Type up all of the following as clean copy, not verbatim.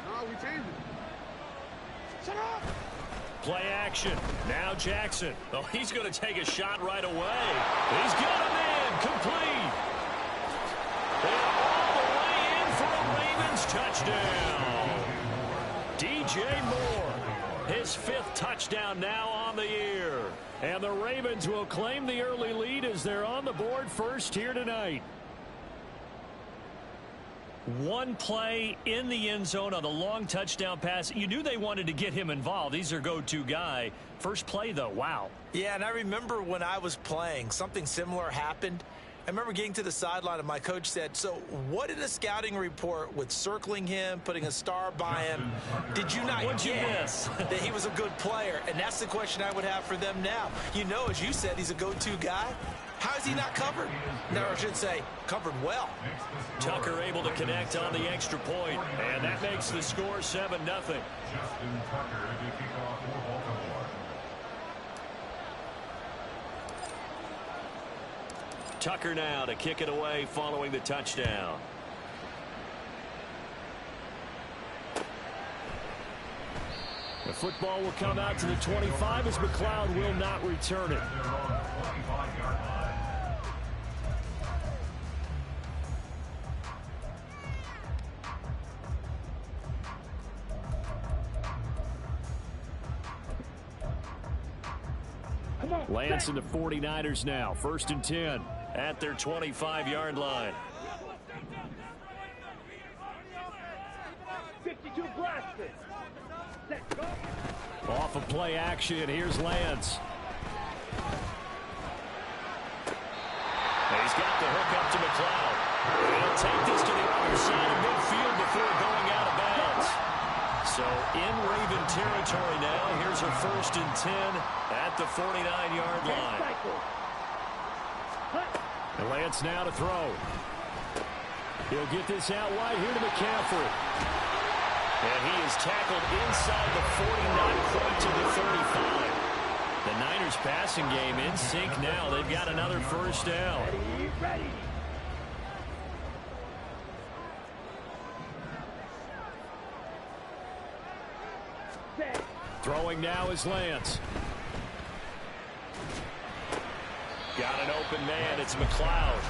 No, we changed it. Shut up! Play action. Now Jackson. Oh, he's going to take a shot right away. He's got him in. Complete. And all the way in for a Ravens touchdown. DJ Moore. His 5th touchdown now on the year. And the Ravens will claim the early lead as they're on the board first here tonight. One play in the end zone on a long touchdown pass. You knew they wanted to get him involved. He's their go-to guy. First play, though, wow. Yeah, and I remember when I was playing, something similar happened. I remember getting to the sideline and my coach said, so what in a scouting report with circling him, putting a star by him, did you not get that he was a good player? And that's the question I would have for them now. You know, as you said, he's a go-to guy. How is he not covered? No, I should say, covered well. Tucker able to connect on the extra point, and that makes the score 7-0. Tucker now to kick it away following the touchdown. The football will come out to the 25 as McLeod will not return it. Lance and the 49ers now. 1st and 10 at their 25-yard line. 52 blasted. Off of play action, here's Lance. And he's got the hook up to McLeod. He'll take this to the other side of midfield before going out of bounds. So in Raven territory now. Here's a 1st and 10 at the 49-yard line. And Lance now to throw. He'll get this out wide here to McCaffrey. And he is tackled inside the 40, not quite to the 35. The Niners passing game in sync now. They've got another 1st down. Ready. Throwing now is Lance. Got an open man. It's McLeod.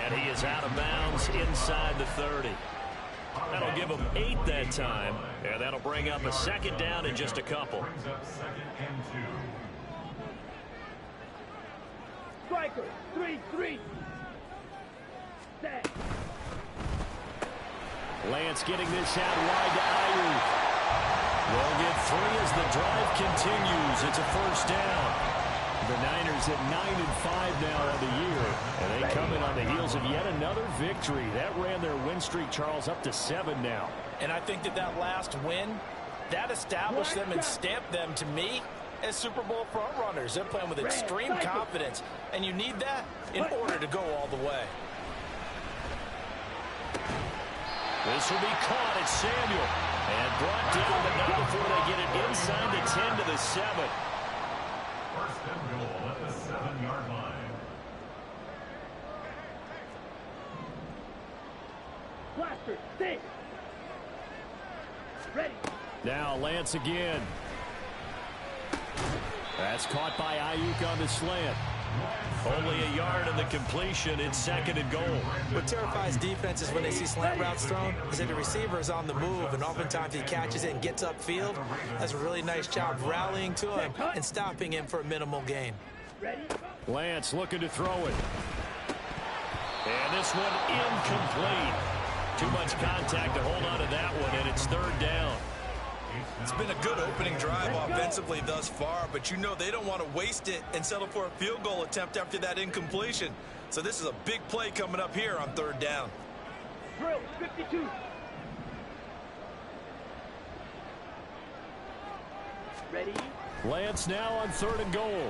And he is out of bounds inside the 30. That'll give him 8 that time. And that'll bring up a 2nd down in just a couple. Striker, 3-3. Set. Lance getting this out wide to Ayuk. They'll get 3 as the drive continues. It's a 1st down. The Niners at 9-5 now on the year. And they come in on the heels of yet another victory. That ran their win streak, Charles, up to 7 now. And I think that last win, that established them and stamped them, to me, as Super Bowl front runners. They're playing with extreme confidence. And you need that in order to go all the way. This will be caught at Samuel. And brought down, but not before they get it inside the 10 to the 7. 1st and goal at the 7-yard line. Blaster, stay. Ready. Now Lance again. That's caught by Ayuk on the slant. Only a yard in the completion. It's 2nd and goal. What terrifies defenses when they see slant routes thrown is that the receiver is on the move, and oftentimes he catches it and gets upfield. That's a really nice job rallying to him and stopping him for a minimal gain. Lance looking to throw it. And this one incomplete. Too much contact to hold on to that one, and it's 3rd down. It's been a good opening drive offensively thus far, but you know they don't want to waste it and settle for a field goal attempt after that incompletion. So this is a big play coming up here on 3rd down. Drill, 52. Ready. Lance now on 3rd and goal. And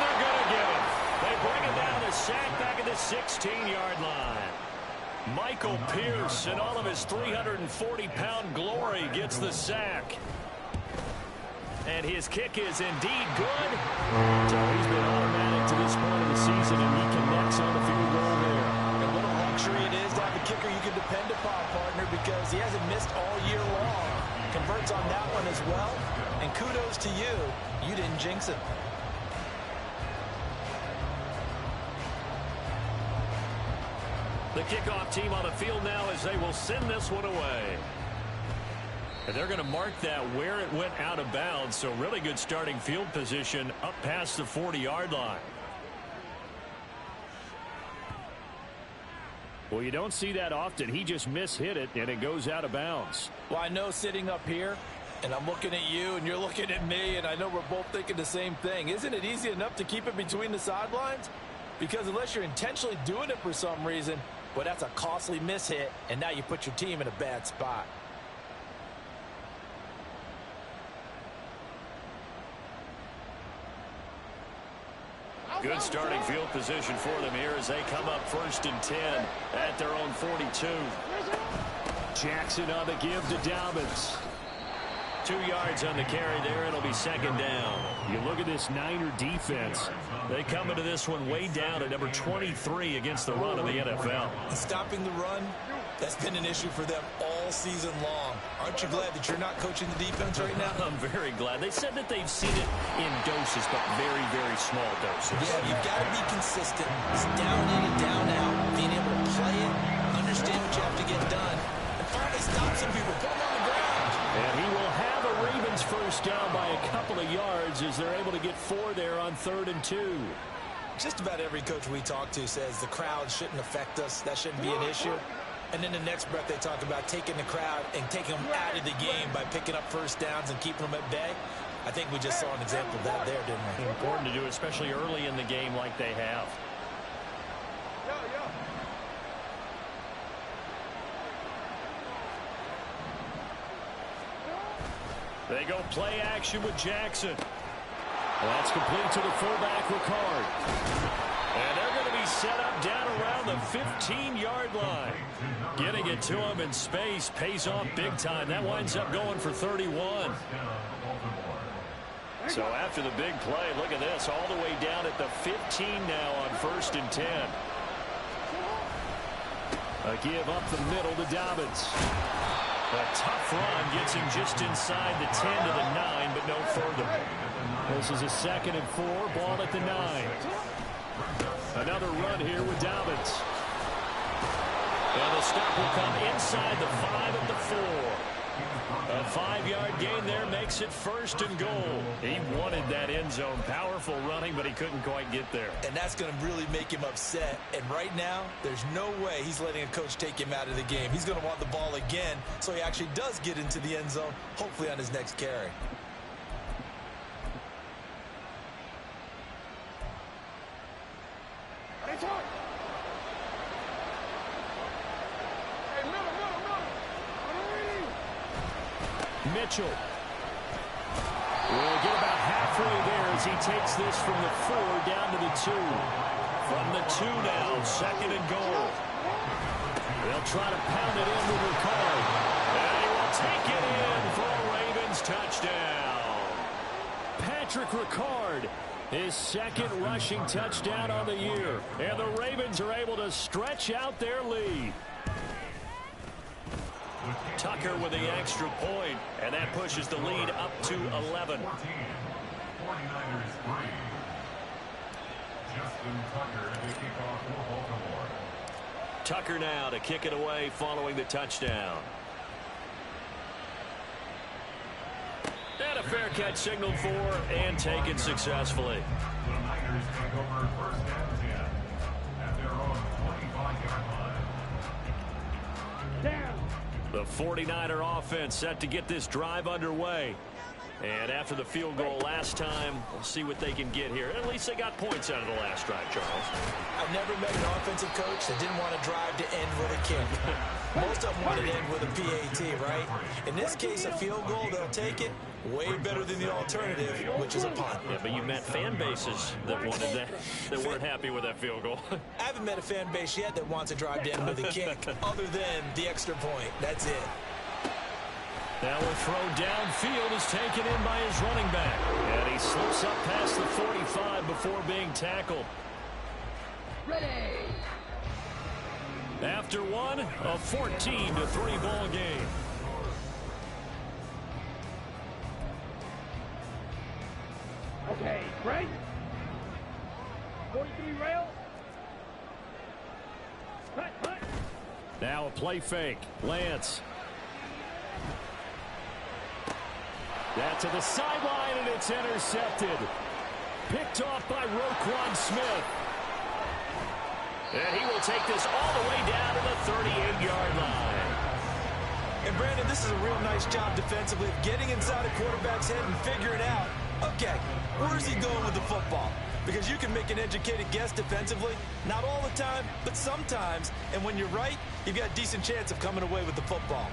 they're going to get him. They bring him down to sack back at the 16-yard line. Michael Pierce, in all of his 340-pound glory, gets the sack. And his kick is indeed good. So he's been automatic to this point of the season, and he connects on the field goal there. And what a luxury it is to have a kicker you can depend upon, partner, because he hasn't missed all year long. Converts on that one as well. And kudos to you. You didn't jinx him. The kickoff team on the field now as they will send this one away. And they're going to mark that where it went out of bounds. So really good starting field position up past the 40-yard line. Well, you don't see that often. He just mishit it, and it goes out of bounds. Well, I know sitting up here, and I'm looking at you, and you're looking at me, and I know we're both thinking the same thing. Isn't it easy enough to keep it between the sidelines? Because unless you're intentionally doing it for some reason, well, that's a costly mishit, and now you put your team in a bad spot. Good starting field position for them here as they come up 1st and 10 at their own 42. Jackson on the give to Dobbins. 2 yards on the carry there. It'll be 2nd down. You look at this Niner defense. They come into this one way down at number 23 against the run of the NFL. Stopping the run, that's been an issue for them all season long. Aren't you glad that you're not coaching the defense right now? I'm very glad. They said that they've seen it in doses, but very, very small doses. Yeah, you've got to be consistent. It's down in and down out. Being able to play it, understand what you have to get done, and finally stop some people, put them on the ground. And he will have a Ravens first down by a couple of yards as they're able to get 4 there on 3rd and 2. Just about every coach we talk to says the crowd shouldn't affect us. That shouldn't be an issue. And then the next breath they talk about taking the crowd and taking them out of the game by picking up first downs and keeping them at bay. I think we just saw an example of that there, didn't we? Important to do, especially early in the game like they have. They go play action with Jackson. That's complete to the fullback, Ricard. And they're going to be set up down around the 15-yard line. Getting it to him in space pays off big time. That winds up going for 31. So after the big play, look at this, all the way down at the 15 now on 1st and 10. A give up the middle to Dobbins. A tough run gets him just inside the 10 to the 9, but no further. This is a 2nd and 4, ball at the 9. Another run here with Dobbins. And the stop will come inside the 5 at the 4. A 5-yard gain there makes it 1st and goal. He wanted that end zone. Powerful running, but he couldn't quite get there. And that's going to really make him upset. And right now, there's no way he's letting a coach take him out of the game. He's going to want the ball again, so he actually does get into the end zone, hopefully on his next carry. Mitchell will get about halfway there as he takes this from the 4 down to the 2. From the 2 now, 2nd and goal. They'll try to pound it in with Ricard. And he will take it in for a Ravens touchdown. Patrick Ricard, his 2nd rushing touchdown on the year. And the Ravens are able to stretch out their lead. Tucker with the extra point, and that pushes the lead up to 11. 49ers 3. Justin Tucker to kick off for Baltimore. Tucker now to kick it away following the touchdown. And a fair catch signaled for and taken successfully. The Niners take over 1st and 10 at their own 25-yard line. Down. The 49er offense set to get this drive underway. And after the field goal last time, we'll see what they can get here. At least they got points out of the last drive, Charles. I've never met an offensive coach that didn't want to drive to end with a kick. Most of them want to end with a PAT, right? In this case, a field goal, they'll take it. Way better than the alternative, which is a punt. Yeah, but you met fan bases that wanted that, that weren't happy with that field goal. I haven't met a fan base yet that wants to drive to end with a kick, other than the extra point. That's it. Now a throw downfield is taken in by his running back. And he slips up past the 45 before being tackled. Ready. After one, a 14-3 ball game. Okay, break. 43 rail. Cut. Now a play fake. Lance. That to the sideline, and it's intercepted. Picked off by Roquan Smith. And he will take this all the way down to the 38-yard line. And, Brandon, this is a real nice job defensively of getting inside a quarterback's head and figuring out, okay, where's he going with the football? Because you can make an educated guess defensively, not all the time, but sometimes. And when you're right, you've got a decent chance of coming away with the football.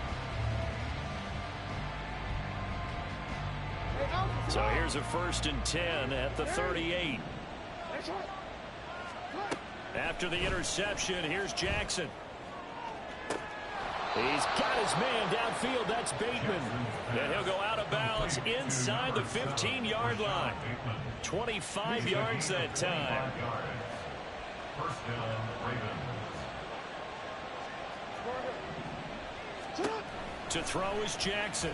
So here's a 1st and 10 at the 38. After the interception, here's Jackson. He's got his man downfield. That's Bateman. And he'll go out of bounds inside the 15-yard line. 25 yards that time. First down, Ravens. To throw is Jackson.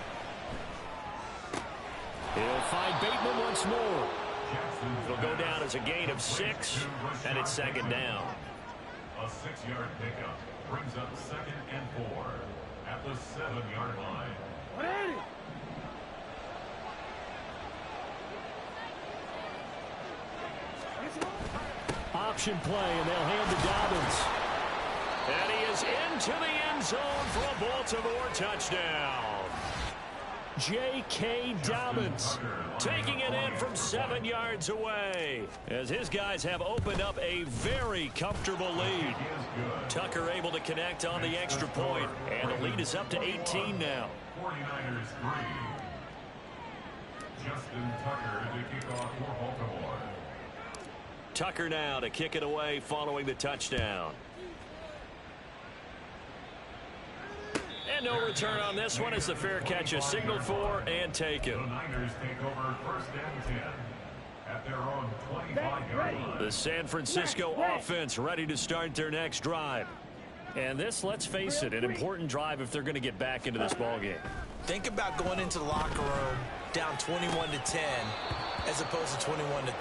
He'll find Bateman once more. It'll go down as a gain of 6, and it's 2nd down. A 6-yard pickup brings up 2nd and 4 at the 7-yard line. Option play, and they'll hand to Dobbins. And he is into the end zone for a Baltimore touchdown. J.K. Dobbins taking it in from 7 yards away as his guys have opened up a very comfortable lead. Tucker able to connect on the extra point, and the lead is up to 18 now. 49ers 3. Justin Tucker to kick off for Baltimore. Tucker now to kick it away following the touchdown. And no return on this one as the fair catch is signaled for and taken. The Niners take over 1st and 10 at their own 25-yard line. The San Francisco offense ready to start their next drive. And this, let's face it, an important drive if they're going to get back into this ballgame. Think about going into the locker room down 21-10 as opposed to 21-3.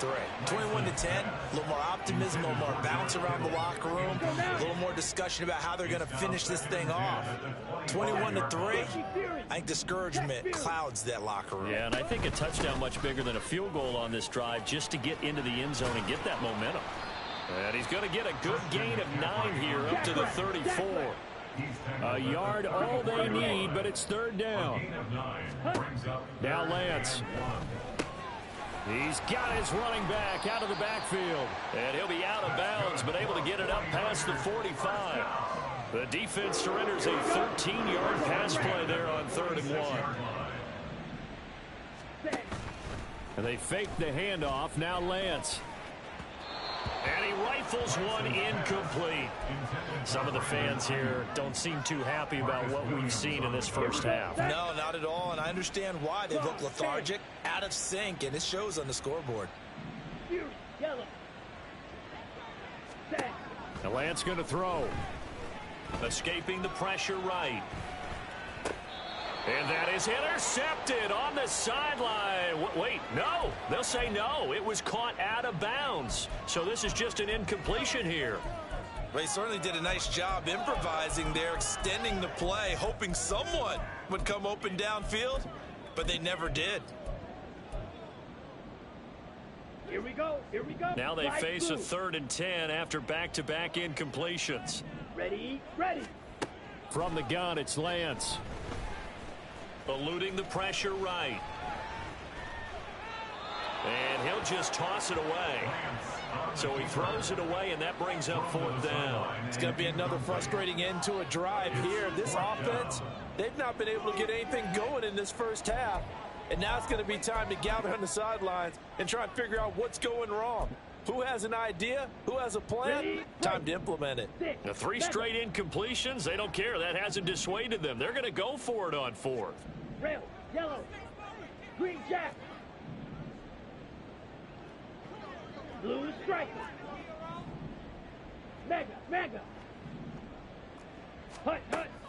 21-10, a little more optimism, a little more bounce around the locker room, a little more discussion about how they're going to finish this thing off. 21-3, I think discouragement clouds that locker room. Yeah, and I think a touchdown much bigger than a field goal on this drive just to get into the end zone and get that momentum. And he's going to get a good gain of 9 here up to the 34. A yard all they need, but it's 3rd down. Now Lance. He's got his running back out of the backfield. And he'll be out of bounds, but able to get it up past the 45. The defense surrenders a 13-yard pass play there on 3rd and 1. And they fake the handoff. Now Lance. And he rifles one incomplete. Some of the fans here don't seem too happy about what we've seen in this first half. No, not at all, and I understand why. They look lethargic, out of sync, and it shows on the scoreboard. Yellow. And Lance going to throw. Escaping the pressure right. And that is intercepted on the sideline. Wait, no. They'll say no. It was caught out of bounds. So this is just an incompletion here. They certainly did a nice job improvising there, extending the play, hoping someone would come open downfield, but they never did. Here we go. Here we go. Now they face a 3rd and 10 after back-to-back incompletions. Ready. From the gun, it's Lance. Eluding the pressure right. And he'll just toss it away. So he throws it away, and that brings up 4th down. It's going to be another frustrating end to a drive here. This offense, they've not been able to get anything going in this first half. And now it's going to be time to gather on the sidelines and try and figure out what's going wrong. Who has an idea? Who has a plan? Time to implement it. The 3 straight incompletions, they don't care. That hasn't dissuaded them. They're going to go for it on 4th. Red, yellow, green jack. Blue striker. Mega. Hut.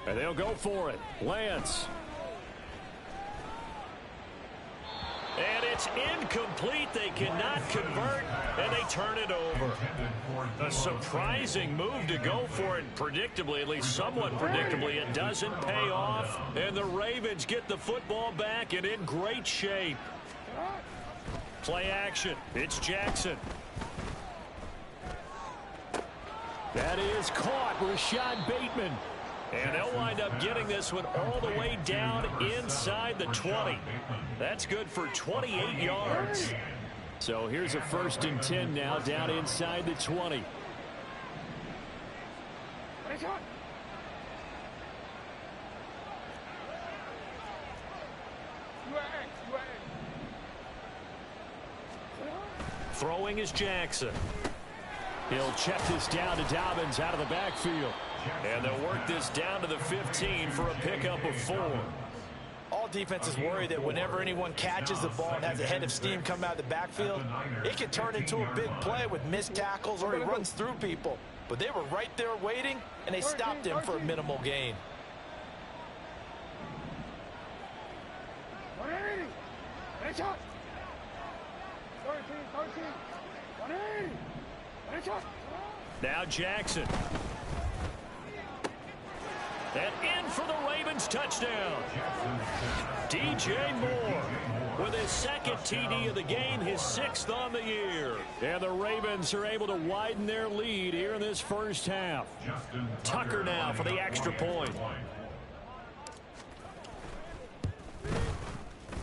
And they'll go for it. Lance. And it's incomplete. They cannot convert, and they turn it over. A surprising move to go for it. Predictably, at least somewhat predictably, it doesn't pay off. And the Ravens get the football back and in great shape. Play action. It's Jackson. That is caught. Rashad Bateman. And they'll wind up getting this one all the way down inside the 20. That's good for 28 yards. So here's a 1st and 10 now down inside the 20. Throwing is Jackson. He'll check this down to Dobbins out of the backfield. And they'll work this down to the 15 for a pickup of 4. All defenses worry that whenever anyone catches the ball and has a head of steam come out of the backfield, it can turn into a big play with missed tackles or he runs through people. But they were right there waiting, and they stopped him for a minimal gain. Now Jackson. And in for the Ravens touchdown. DJ Moore with his 2nd TD of the game, his 6th on the year. And the Ravens are able to widen their lead here in this first half. Tucker now for the extra point.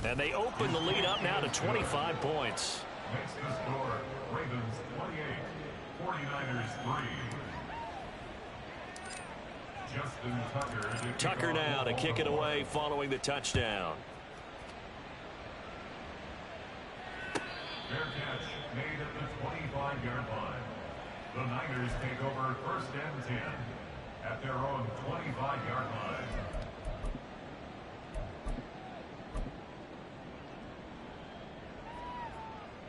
And they open the lead up now to 25 points. Makes the score Ravens 28, 49ers 3. Tucker now to kick it away following the touchdown. Fair catch made at the 25-yard line. The Niners take over 1st and 10 at their own 25-yard line.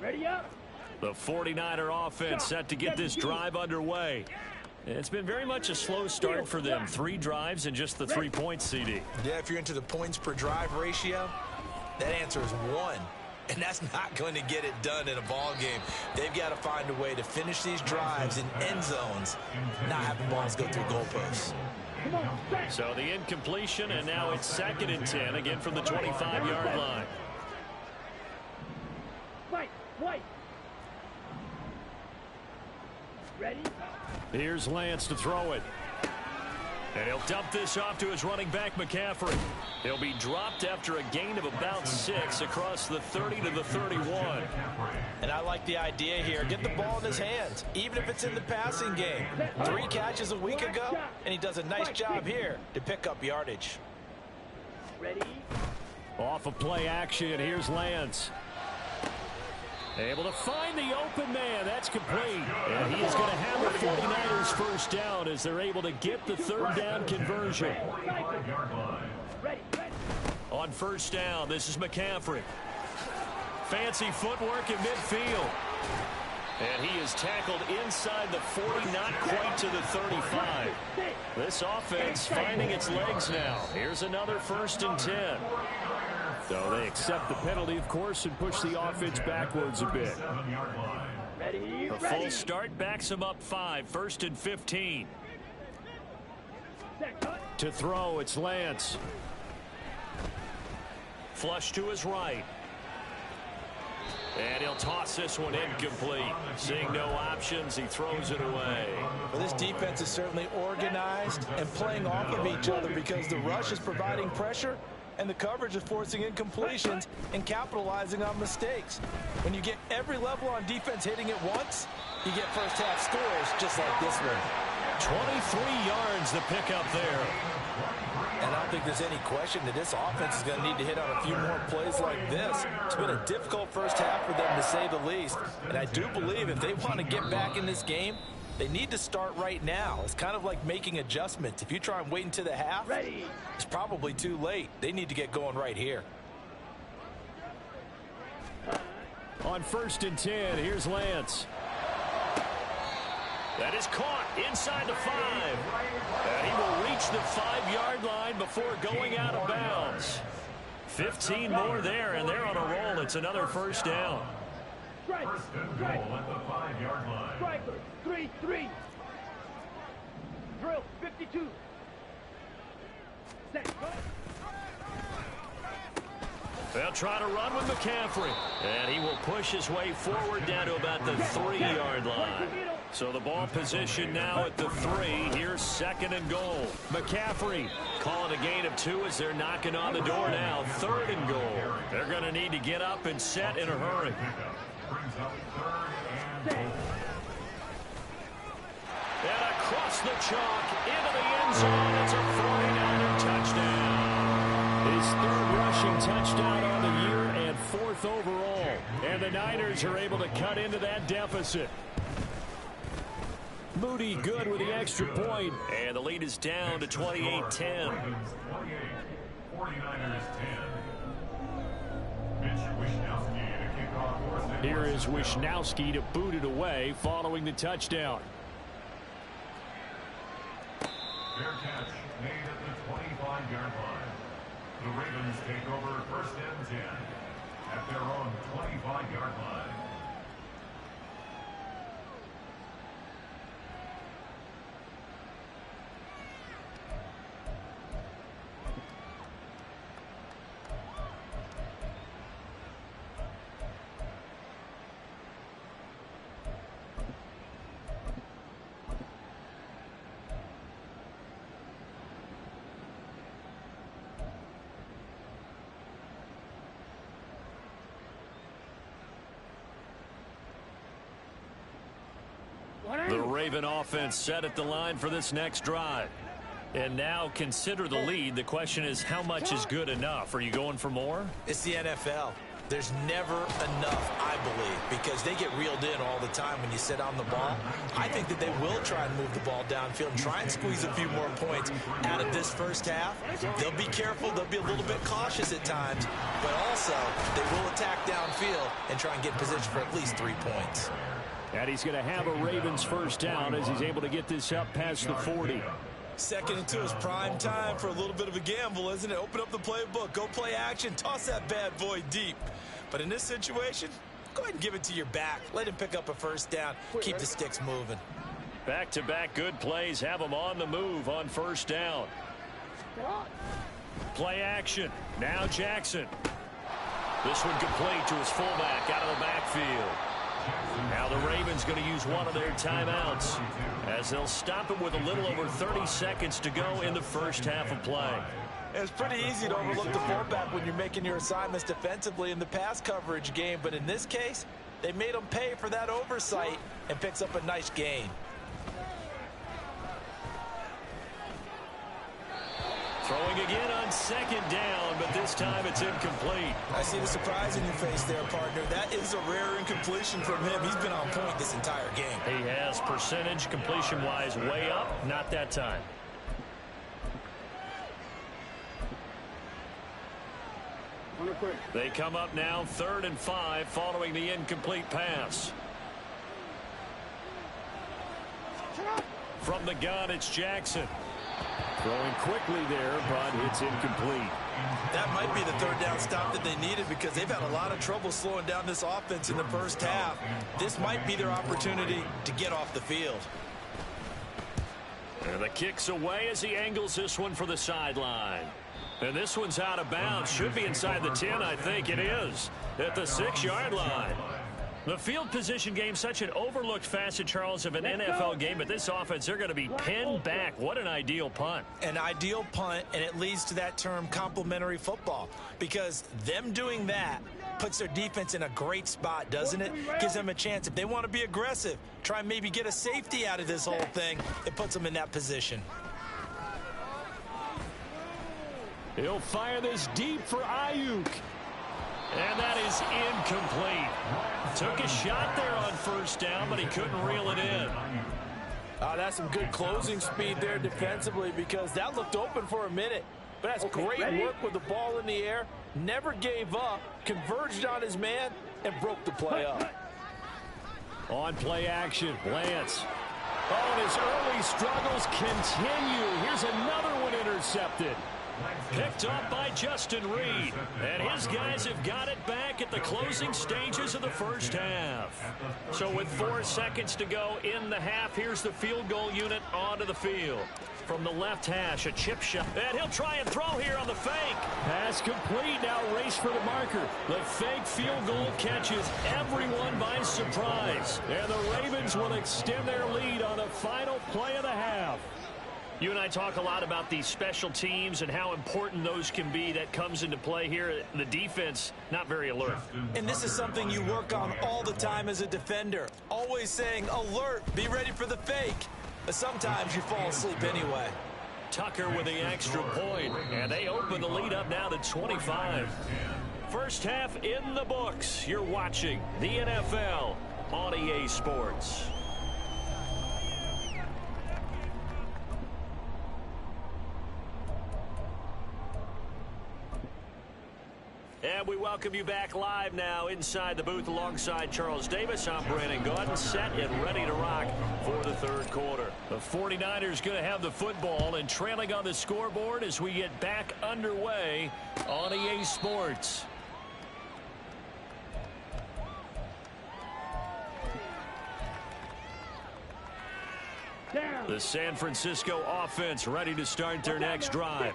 Ready up. The 49er offense set to get this drive underway. It's been very much a slow start for them. 3 drives and just the 3 points, CD. Yeah, if you're into the points per drive ratio, that answer is 1. And that's not going to get it done in a ball game. They've got to find a way to finish these drives in end zones, not have the balls go through goalposts. So the incompletion, and now it's 2nd and 10, again from the 25-yard line. White. Ready? Here's Lance to throw it. And he'll dump this off to his running back, McCaffrey. He'll be dropped after a gain of about 6 across the 30 to the 31. And I like the idea here. Get the ball in his hands, even if it's in the passing game. 3 catches a week ago, and he does a nice job here to pick up yardage. Ready? Off of play action, here's Lance. Able to find the open man. That's complete. And he is going to have the 49ers first down as they're able to get the 3rd down conversion. On 1st down, this is McCaffrey. Fancy footwork in midfield. And he is tackled inside the 40, not quite to the 35. This offense finding its legs now. Here's another 1st and 10. So they accept the penalty, of course, and push the offense backwards a bit. A full start backs him up 5, 1st and 15. To throw, it's Lance. Flush to his right. And he'll toss this one incomplete. Seeing no options, he throws it away. Well, this defense is certainly organized and playing off of each other because the rush is providing pressure and the coverage is forcing incompletions and capitalizing on mistakes. When you get every level on defense hitting it once, you get first half scores just like this one. 23 yards to pick up there. And I don't think there's any question that this offense is going to need to hit on a few more plays like this. It's been a difficult first half for them, to say the least. And I do believe if they want to get back in this game, They need to start right now. It's kind of like making adjustments. If you try and wait until the half, Ready. it's probably too late. They need to get going right here. On 1st and 10, here's Lance. That is caught inside the 5. And he will reach the 5-yard line before going out of bounds. 15 more there, and they're on a roll. It's another 1st down. First and goal at the 5-yard line. Striker, 3-3. Drill, 52. Set, go. They'll try to run with McCaffrey. And he will push his way forward down to about the 3-yard line. So the ball position now at the 3. Here's 2nd and goal. McCaffrey calling a gain of 2 as they're knocking on the door now. 3rd and goal. They're going to need to get up and set in a hurry. Brings up 3rd and goal. And across the chalk into the end zone. It's a 49er touchdown. His 3rd rushing touchdown on the year and 4th overall. And the Niners are able to cut into that deficit. Moody good with the extra point. And the lead is down to 28-10. Ravens 28, 49ers 10. Mitch Wishnowsky to kick off fourth and Here is Wishnowsky to boot it away following the touchdown. Fair catch made at the 25-yard line. The Ravens take over 1st and 10 at their own 25-yard line. The Raven offense set at the line for this next drive. And now consider the lead. The question is, how much is good enough? Are you going for more? It's the NFL. There's never enough, I believe, because they get reeled in all the time when you sit on the ball. I think that they will try and move the ball downfield and try and squeeze a few more points out of this first half. They'll be careful. They'll be a little bit cautious at times, but also they will attack downfield and try and get in position for at least 3 points. And he's going to have a Ravens 1st down as he's able to get this up past the 40. 2nd and 2 is prime time for a little bit of a gamble, isn't it? Open up the playbook, go play action, toss that bad boy deep. But in this situation, go ahead and give it to your back. Let him pick up a 1st down. Keep the sticks moving. Back-to-back good plays have him on the move on 1st down. Play action. Now Jackson. This one complete to his fullback out of the backfield. Now the Ravens going to use one of their timeouts as they'll stop it with a little over 30 seconds to go in the first half of play. It's pretty easy to overlook the fullback when you're making your assignments defensively in the pass coverage game, but in this case, they made him pay for that oversight and picks up a nice gain. Throwing again on 2nd down, but this time it's incomplete. I see the surprise in your face there, partner. That is a rare incompletion from him. He's been on point this entire game. He has percentage completion-wise way up, not that time. They come up now 3rd and 5 following the incomplete pass. From the gun, it's Jackson. Throwing quickly there, but it's incomplete. That might be the 3rd down stop that they needed because they've had a lot of trouble slowing down this offense in the first half. This might be their opportunity to get off the field. And the kick's away as he angles this one for the sideline. And this one's out of bounds. Should be inside the 10, I think it is. At the 6-yard line. The field position game, such an overlooked facet, Charles, of an NFL game. But this offense, they're going to be pinned back. What an ideal punt. An ideal punt, and it leads to that term complementary football. Because them doing that puts their defense in a great spot, doesn't it? Gives them a chance. If they want to be aggressive, try and maybe get a safety out of this whole thing, it puts them in that position. He'll fire this deep for Ayuk. And that is incomplete. Took a shot there on 1st down, but he couldn't reel it in. That's some good closing speed there defensively because that looked open for a minute. But that's great work with the ball in the air. Never gave up, converged on his man, and broke the play up. On play action, Lance. Oh, and his early struggles continue. Here's another one intercepted. Picked up by Justin Reed. And his guys have got it back at the closing stages of the first half. So with 4 seconds to go in the half, here's the field goal unit onto the field. From the left hash, a chip shot. And he'll try and throw here on the fake. Pass complete. Now race for the marker. The fake field goal catches everyone by surprise. And the Ravens will extend their lead on the final play of the half. You and I talk a lot about these special teams and how important those can be. That comes into play here. The defense, not very alert. And this is something you work on all the time as a defender. Always saying, alert, be ready for the fake. But sometimes you fall asleep anyway. Tucker with the extra point, and they open the lead up now to 25. First half in the books. You're watching the NFL on EA Sports. And we welcome you back live now inside the booth alongside Charles Davis. I'm Brandon Gaudin, set and ready to rock for the third quarter. The 49ers going to have the football and trailing on the scoreboard as we get back underway on EA Sports. The San Francisco offense ready to start their next drive.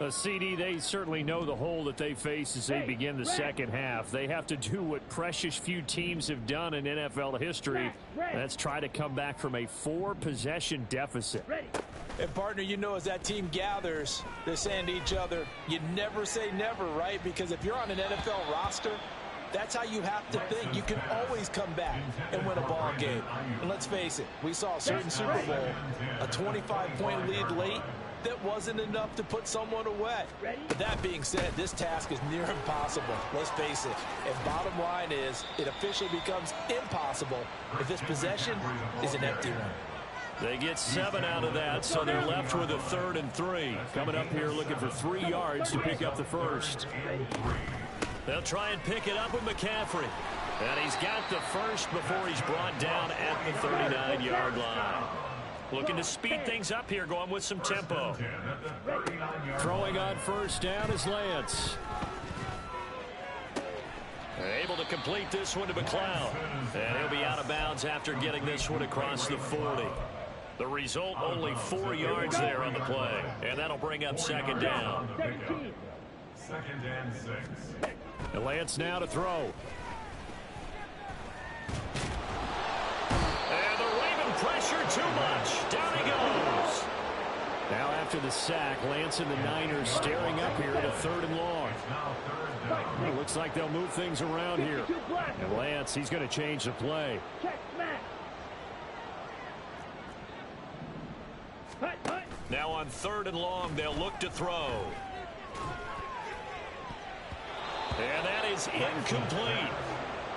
CD, they certainly know the hole that they face as they begin the second half. They have to do what precious few teams have done in NFL history. That's try to come back from a 4-possession deficit. And partner, you know, as that team gathers, they're saying to each other, you never say never, right? Because if you're on an NFL roster, that's how you have to think. You can always come back and win a ball game. And let's face it, we saw a certain Super Bowl, a 25-point lead late that wasn't enough to put someone away. But that being said, this task is near impossible. Let's face it. And bottom line is, it officially becomes impossible if this possession is an empty one. They get 7 out of that, so they're left with a 3rd and 3. Coming up here looking for 3 yards to pick up the first. They'll try and pick it up with McCaffrey. And he's got the first before he's brought down at the 39-yard line. Looking to speed things up here, going with some tempo. Throwing on first down is Lance. Able to complete this one to McLeod. And he'll be out of bounds after getting this one across the 40. The result, only 4 yards there on the play. And that'll bring up second down. 2nd and 6. And Lance now to throw. And the Raven pressure too much. Down he goes. Now after the sack, Lance and the Niners staring up here at a 3rd and long. It looks like they'll move things around here. And Lance, he's going to change the play. Now on 3rd and long, they'll look to throw. And that is incomplete.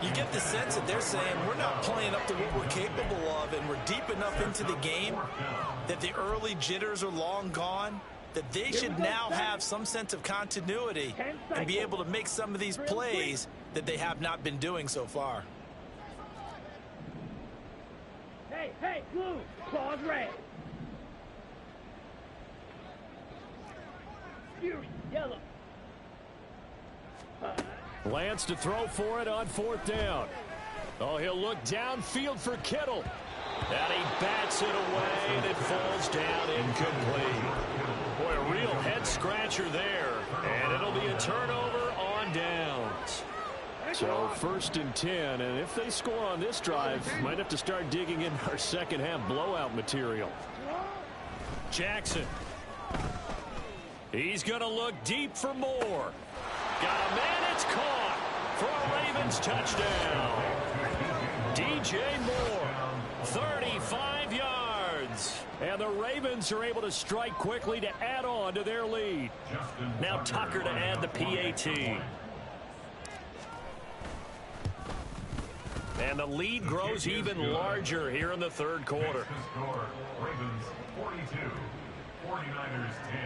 You get the sense that they're saying we're not playing up to what we're capable of, and we're deep enough into the game that the early jitters are long gone, that they should now have some sense of continuity and be able to make some of these plays that they have not been doing so far. Hey, blue, claws red. Fury, yellow. Lance to throw for it on 4th down. Oh, he'll look downfield for Kittle. And he bats it away, and it falls down incomplete. Boy, a real head-scratcher there. And it'll be a turnover on downs. So 1st and 10, and if they score on this drive, might have to start digging in our second half blowout material. Jackson. He's going to look deep for more. Got a man, it's caught for a Ravens touchdown. DJ Moore, 35 yards. And the Ravens are able to strike quickly to add on to their lead. Now Tucker to add the PAT. And the lead grows even larger here in the third quarter. The score, Ravens 42, 49ers 10.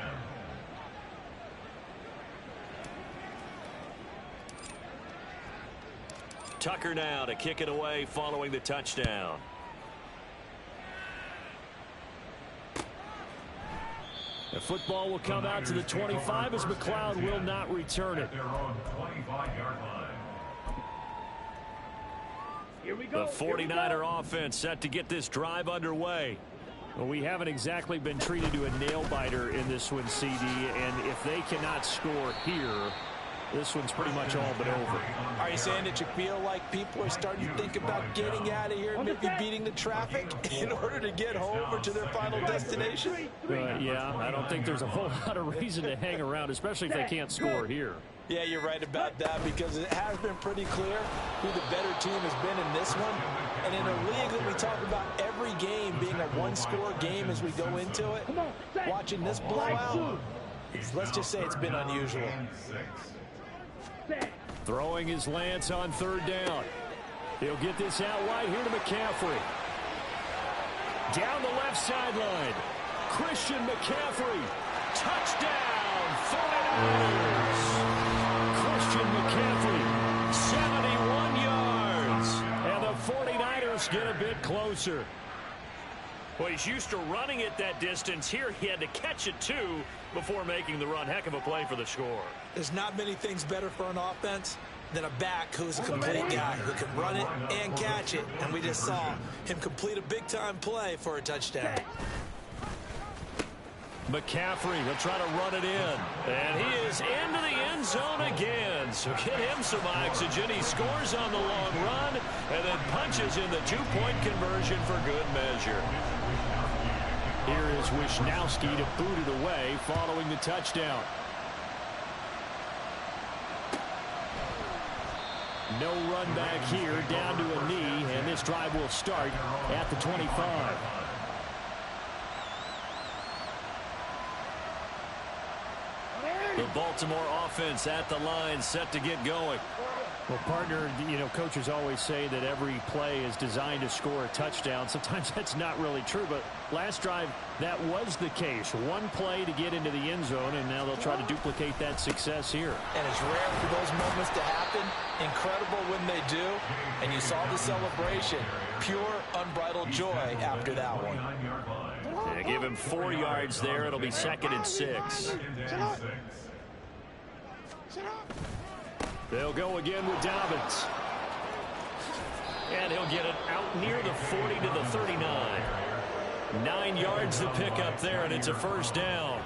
Tucker now to kick it away following the touchdown. The football will come out to the 25 as McLeod will not return it. Their own 25-yard line. Here we go. The 49er offense set to get this drive underway. Well, we haven't exactly been treated to a nail-biter in this one, CD, and if they cannot score here, this one's pretty much all but over. Are you saying that you feel like people are starting to think about getting out of here and maybe beating the traffic in order to get home or to their final destination? Yeah, I don't think there's a whole lot of reason to hang around, especially if they can't score here. Yeah, you're right about that because it has been pretty clear who the better team has been in this one. And in a league that we talk about every game being a one-score game as we go into it, watching this blowout, let's just say it's been unusual. Throwing his Lance on third down. He'll get this out wide here to McCaffrey. Down the left sideline. Christian McCaffrey. Touchdown, 49ers. Christian McCaffrey, 71 yards. And the 49ers get a bit closer. Well, he's used to running it that distance. Here he had to catch it, too, before making the run. Heck of a play for the score. There's not many things better for an offense than a back who's a complete guy who can run it and catch it. And we just saw him complete a big-time play for a touchdown. McCaffrey will try to run it in. And he is into the end zone again. So get him some oxygen. He scores on the long run and then punches in the two-point conversion for good measure. Here is Wisnowski to boot it away following the touchdown. No run back here, down to a knee, and this drive will start at the 25. The Baltimore offense at the line, set to get going. Well, partner, coaches always say that every play is designed to score a touchdown. Sometimes that's not really true, but last drive, that was the case. One play to get into the end zone, and now they'll try to duplicate that success here. And it's rare for those moments to happen. Incredible when they do. And you saw the celebration. Pure, unbridled joy after that one. They give him 4 yards there. It'll be 2nd and 6. They'll go again with Dobbins. And he'll get it out near the 40 to the 39. 9 yards to pick up there, and it's a first down.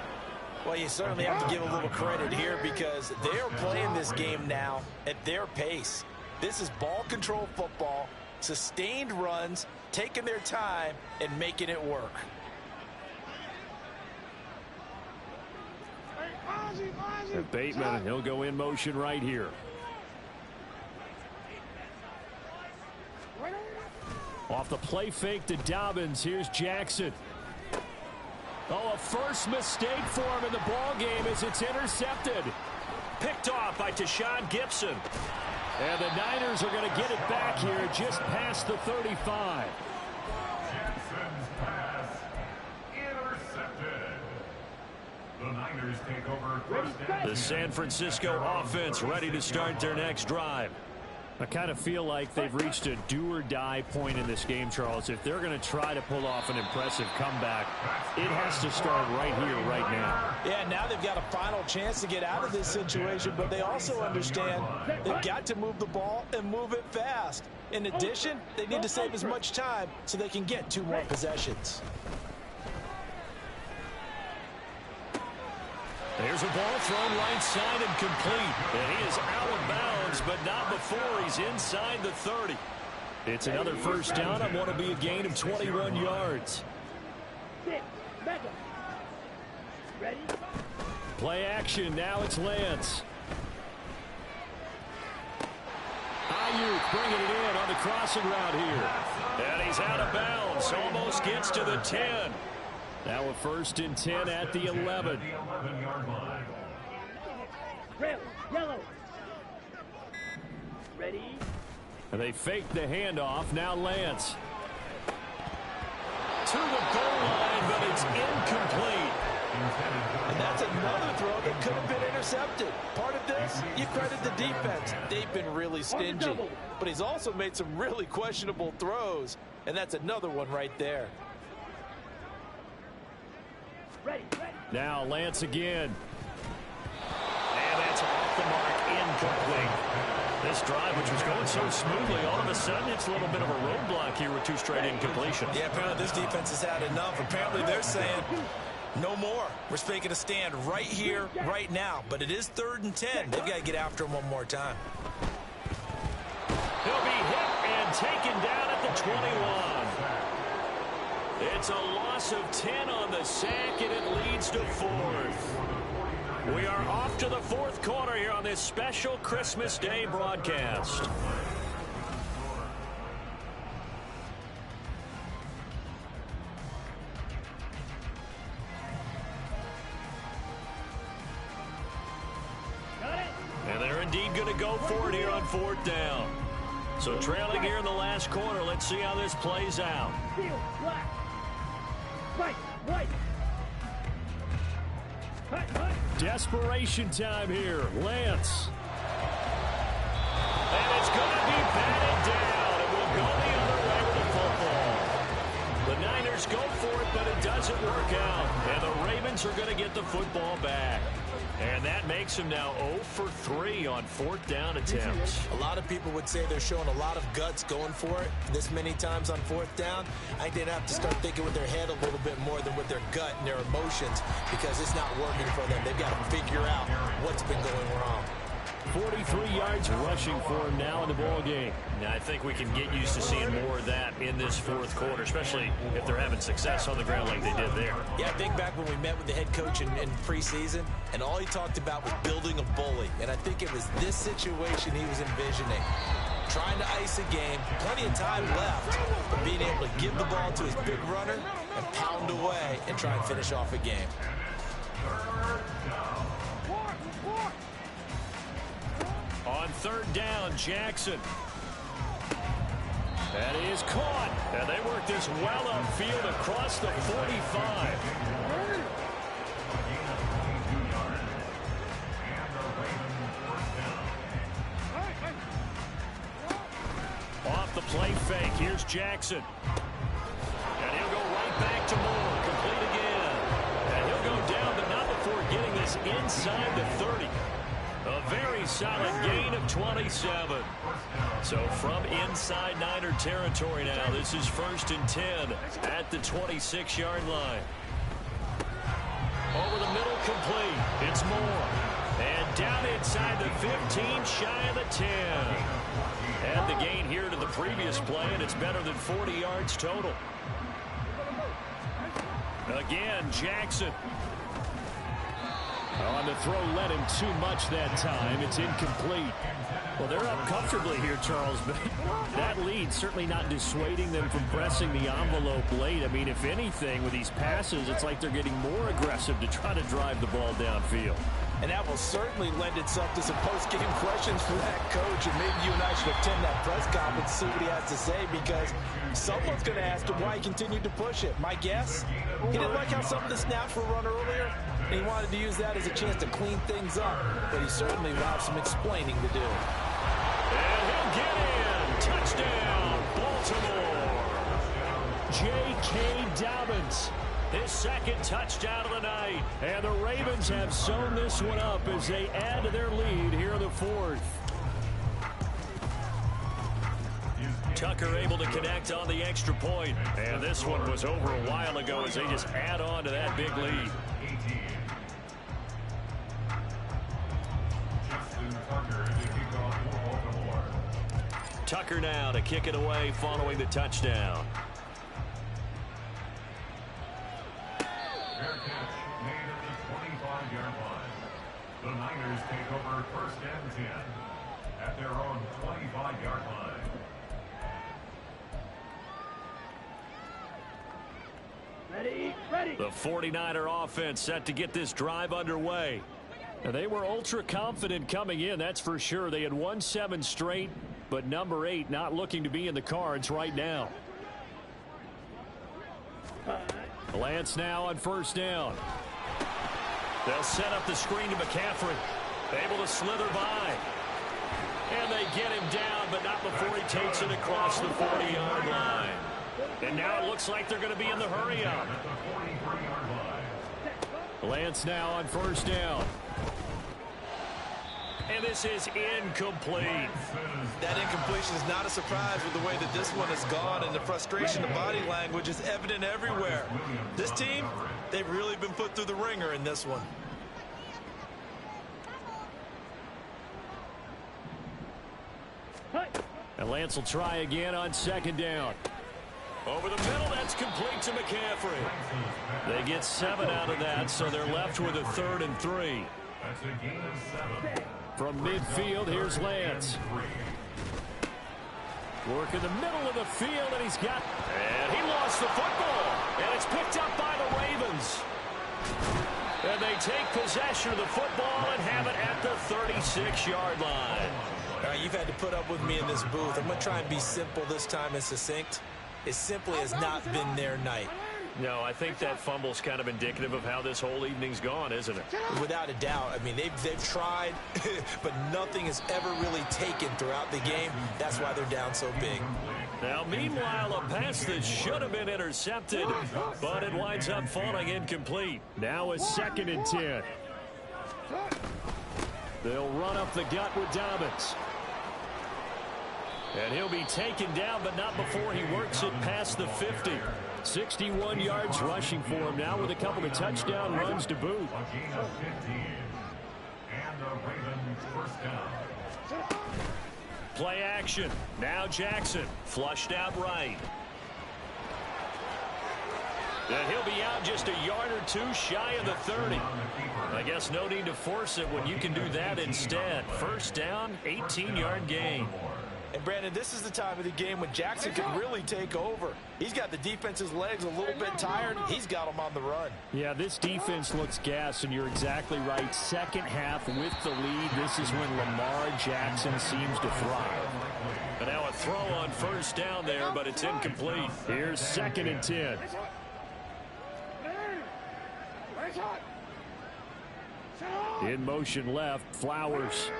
Well, you certainly have to give a little credit here because they're playing this game now at their pace. This is ball control football, sustained runs, taking their time, and making it work. And Bateman, he'll go in motion right here. Off the play fake to Dobbins. Here's Jackson. Oh, a first mistake for him in the ball game as it's intercepted. Picked off by Tashawn Gibson. And the Niners are going to get it back here just past the 35. Jackson's pass intercepted. The Niners take over first down. The San Francisco offense ready to start their next drive. I kind of feel like they've reached a do-or-die point in this game, Charles. If they're going to try to pull off an impressive comeback, it has to start right here, right now. Yeah, now they've got a final chance to get out of this situation, but they also understand they've got to move the ball and move it fast. In addition, they need to save as much time so they can get 2 more possessions. There's a ball thrown right side and complete. And he is out of bounds, but not before he's inside the 30. It's another first down on what will be a gain of 21 yards. Ready? Play action. Now it's Lance. Ayuk bringing it in on the crossing route here. And he's out of bounds. Almost gets to the 10. Now a 1st and 10 at the 11. The 11-yard line. Red, yellow. Ready? And they fake the handoff. Now Lance. To the goal line, but it's incomplete. And that's another throw that could have been intercepted. Part of this, you credit the defense. They've been really stingy. But he's also made some really questionable throws. And that's another one right there. Ready. Now Lance again. And that's off the mark, incomplete. This drive, which was going so smoothly, all of a sudden it's a little bit of a roadblock here with 2 straight incompletions. Yeah, apparently this defense has had enough. Apparently they're saying, no more. We're making a stand right here, right now. But it is 3rd and 10. They've got to get after him one more time. He'll be hit and taken down at the 21. It's a loss of 10 on the sack, and it leads to 4th. We are off to the 4th quarter here on this special Christmas Day broadcast. Got it. And they're indeed going to go for it here on 4th down. So trailing here in the last quarter, let's see how this plays out. Steel, black. White. Cut. Desperation time here. Lance. And it's going to be batted down. It will go the other way with the football. The Niners go for it, but it doesn't work out. And the Ravens are going to get the football back. And that makes them now 0 for 3 on 4th down attempts. A lot of people would say they're showing a lot of guts going for it this many times on 4th down. I think they'd have to start thinking with their head a little bit more than with their gut and their emotions, because it's not working for them. They've got to figure out what's been going wrong. 43 yards rushing for him now in the ball game. Now, I think we can get used to seeing more of that in this 4th quarter, especially if they're having success on the ground like they did there. Yeah, I think back when we met with the head coach in preseason, and all he talked about was building a bully. And I think it was this situation he was envisioning. Trying to ice a game, plenty of time left, but being able to give the ball to his big runner and pound away and try and finish off a game. On 3rd down, Jackson. That is caught. And they work this well upfield across the 45. Off the play fake, here's Jackson. And he'll go right back to Moore. Complete again. And he'll go down, but not before getting this inside the 30. A very solid gain of 27. So from inside Niner territory now, this is 1st and 10 at the 26-yard line. Over the middle, complete. It's Moore. And down inside the 15, shy of the 10. Add the gain here to the previous play, and it's better than 40 yards total. Again, Jackson. On the throw, led him too much that time. It's incomplete. Well, they're up comfortably here, Charles, but that lead certainly not dissuading them from pressing the envelope late. I mean, if anything, with these passes, it's like they're getting more aggressive to try to drive the ball downfield. And that will certainly lend itself to some post-game questions for that coach. And maybe you and I should attend that press conference, see what he has to say, because someone's going to ask him why he continued to push it. My guess, he didn't like how some of the snaps were run earlier, and he wanted to use that as a chance to clean things up. But he certainly will have some explaining to do. And he'll get in. Touchdown, Baltimore. J.K. Dobbins. His 2nd touchdown of the night. And the Ravens have sewn this one up as they add to their lead here in the 4th. Tucker able to connect on the extra point. And this one was over a while ago as they just add on to that big lead. Tucker now to kick it away following the touchdown. Fair catch made at the 25-yard line. The Niners take over 1st and 10 at their own 25-yard line. Ready. The 49er offense set to get this drive underway. Now, they were ultra confident coming in, that's for sure. They had won 7 straight. but number 8 not looking to be in the cards right now. Lance now on first down. They'll set up the screen to McCaffrey. Able to slither by. And they get him down, but not before he takes it across the 40-yard line. And now it looks like they're going to be in the hurry-up. Lance now on first down. And this is incomplete. That incompletion is not a surprise with the way that this one has gone, and the frustration of body language is evident everywhere. This team, they've really been put through the ringer in this one. And Lance will try again on second down. Over the middle, that's complete to McCaffrey. They get 7 out of that, so they're left with a 3rd and 3. That's a gain of 7. From midfield, here's Lance. Work in the middle of the field, and he's got... And he lost the football. And it's picked up by the Ravens. And they take possession of the football and have it at the 36-yard line. All right, you've had to put up with me in this booth. I'm going to try and be simple this time and succinct. It simply has not been their night. No, I think that fumble's kind of indicative of how this whole evening's gone, isn't it? Without a doubt. I mean, they've tried, but nothing has ever really taken throughout the game. That's why they're down so big. Now, meanwhile, a pass that should have been intercepted, but it winds up falling incomplete. Now a 2nd and 10. They'll run up the gut with Dobbins. And he'll be taken down, but not before he works it past the 50. 61 yards rushing for him now with a couple of touchdown runs to boot. A gain of 15. And the Ravens first down. Play action. Now Jackson. Flushed out right. And he'll be out just a yard or two shy of the 30. I guess no need to force it when you can do that instead. First down, 18-yard gain. And, Brandon, this is the time of the game when Jackson can really take over. He's got the defense's legs a little bit tired. He's got them on the run. Yeah, this defense looks gassed, and you're exactly right. Second half with the lead. This is when Lamar Jackson seems to thrive. And now a throw on first down there, but it's incomplete. Here's 2nd and 10. In motion left, Flowers.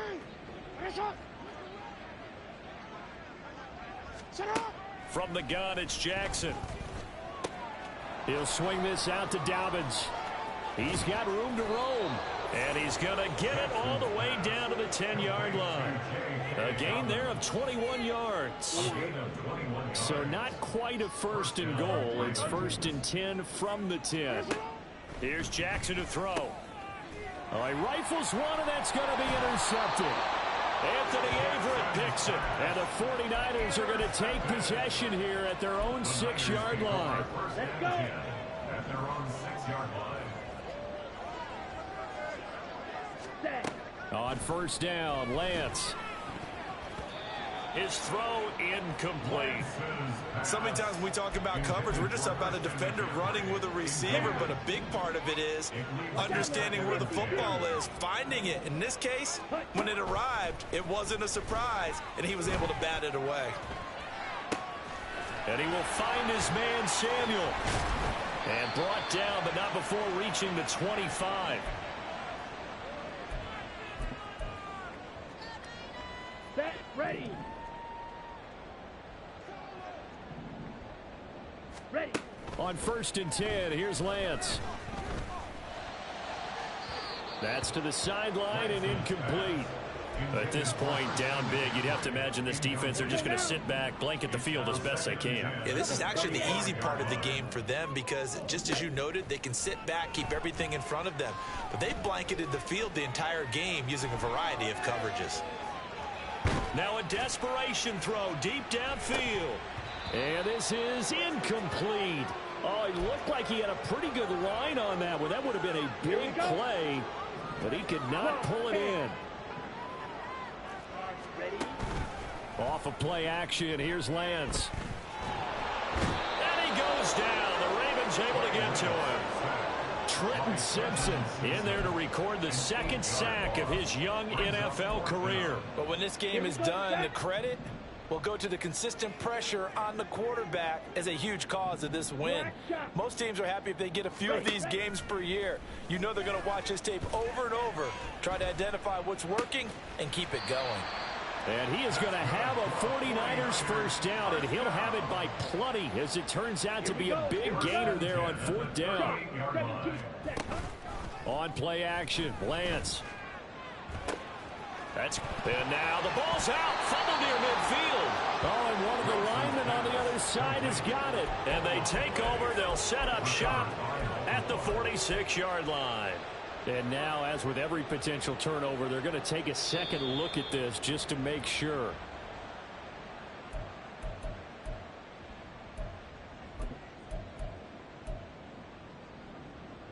From the gun, it's Jackson. He'll swing this out to Dobbins. He's got room to roam. And he's going to get it all the way down to the 10-yard line. A gain there of 21 yards. So not quite a 1st and goal. It's 1st and 10 from the 10. Here's Jackson to throw. Oh, he rifles one, and that's going to be intercepted. Anthony Averett picks it. And the 49ers are going to take possession here at their own 6-yard line. Let's go. At their own 6-yard line. Set. On first down, Lance. His throw incomplete. So many times when we talk about coverage, we're just about a defender running with a receiver, but a big part of it is understanding where the football is, finding it. In this case, when it arrived, it wasn't a surprise, and he was able to bat it away. And he will find his man, Samuel. And brought down, but not before reaching the 25. Set. Ready. Ready. On 1st and 10, here's Lance. That's to the sideline and incomplete. At this point, down big, you'd have to imagine this defense, they're just going to sit back, blanket the field as best they can. Yeah, this is actually the easy part of the game for them because, just as you noted, they can sit back, keep everything in front of them. But they've blanketed the field the entire game using a variety of coverages. Now a desperation throw deep downfield. And this is incomplete. Oh, it looked like he had a pretty good line on that one. That would have been a big play, but he could not pull it in. Ready. Off of play action, here's Lance. And he goes down. The Ravens able to get to him. Trenton Simpson in there to record the second sack of his young NFL career. But when this game is done, the credit will go to the consistent pressure on the quarterback as a huge cause of this win. Most teams are happy if they get a few of these games per year. You know they're going to watch this tape over and over, try to identify what's working, and keep it going. And he is going to have a 49ers first down, and he'll have it by plenty, as it turns out to be a big gainer there on fourth down. On play action, Lance. And now the ball's out, fumble near midfield. Oh, and one of the linemen on the other side has got it. And they take over. They'll set up shop at the 46-yard line. And now, as with every potential turnover, they're going to take a second look at this just to make sure.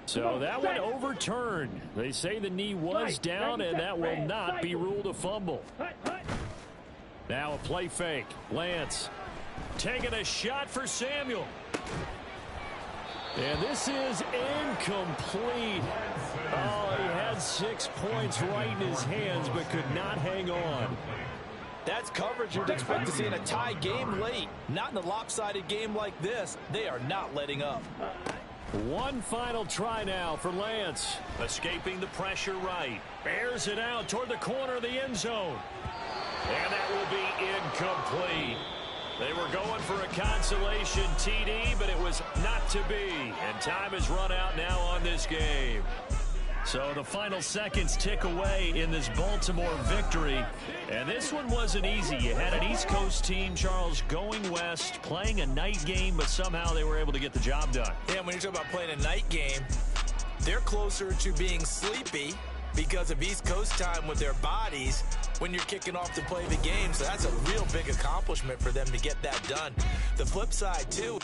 So that one overturned. They say the knee was down, and that will not be ruled a fumble. Now a play fake. Lance taking a shot for Samuel. And this is incomplete. Oh, he had 6 points right in his hands, but could not hang on. That's coverage you'd expect to see in a tie game late. Not in a lopsided game like this. They are not letting up. One final try now for Lance. Escaping the pressure right. Bears it out toward the corner of the end zone. And that will be incomplete. They were going for a consolation TD, but it was not to be. And time has run out now on this game. So the final seconds tick away in this Baltimore victory. And this one wasn't easy. You had an East Coast team, Charles, going west, playing a night game, but somehow they were able to get the job done. Yeah, when you're talking about playing a night game, they're closer to being sleepy because of East Coast time with their bodies when you're kicking off to play the game. So that's a real big accomplishment for them to get that done. The flip side, too.